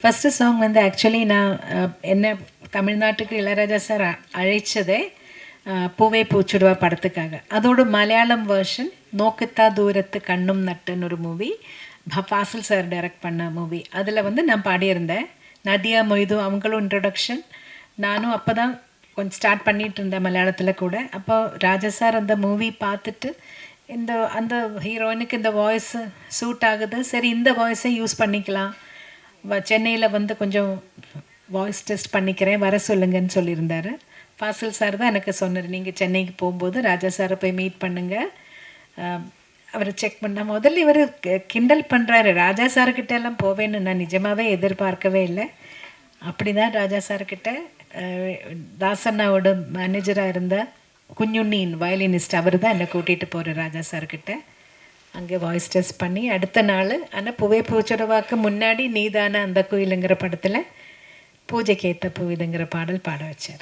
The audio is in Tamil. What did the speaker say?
ஃபஸ்ட்டு சாங் வந்து ஆக்சுவலி நான் என்ன தமிழ்நாட்டுக்கு இளையராஜா சார் அழைச்சதே பூவே பூச்சுடுவா படத்துக்காக. அதோட மலையாளம் வேர்ஷன் நோக்குத்தா தூரத்து கண்ணும் நட்டுன்னு ஒரு மூவி, ஃபாசில் சார் டைரக்ட் பண்ண மூவி. அதில் வந்து நான் பாடியிருந்தேன். நதியா மொய்து அவங்களும் இன்ட்ரொடக்ஷன். நானும் அப்போ தான் கொஞ்சம் ஸ்டார்ட் பண்ணிகிட்டு இருந்தேன் மலையாளத்தில் கூட. அப்போ ராஜா சார் அந்த மூவி பார்த்துட்டு அந்த ஹீரோயினுக்கு இந்த வாய்ஸ் சூட் ஆகுது, சரி இந்த வாய்ஸை யூஸ் பண்ணிக்கலாம், சென்னையில் வந்து கொஞ்சம் வாய்ஸ் டெஸ்ட் பண்ணிக்கிறேன், வர சொல்லுங்கன்னு சொல்லியிருந்தார். ஃபாசில் சார் தான் எனக்கு சொன்னார், நீங்கள் சென்னைக்கு போகும்போது ராஜா சாரை போய் மீட் பண்ணுங்கள், அவரை செக் பண்ண. முதல்ல இவர் கிண்டல் பண்ணுறாரு, ராஜா சார்கிட்ட எல்லாம் போவேன்னு நான் நிஜமாகவே எதிர்பார்க்கவே இல்லை. அப்படி தான் ராஜா சார்கிட்ட தாசண்ணாவோட மேனேஜராக இருந்த குஞ்சுண்ணின் வயலினிஸ்ட் அவர் தான் என்னை கூட்டிகிட்டு போகிற ராஜா சார்கிட்ட. அங்கே வாய்ஸ் டெஸ்ட் பண்ணி அடுத்த நாள், ஆனால் பூவே பூச்சுடுவாக்கு முன்னாடி நீதான அந்த கோயிலுங்கிற படத்தில் பூஜைக்கு ஏற்ற பூ இதுங்கிற பாடல் பாட வச்சார்.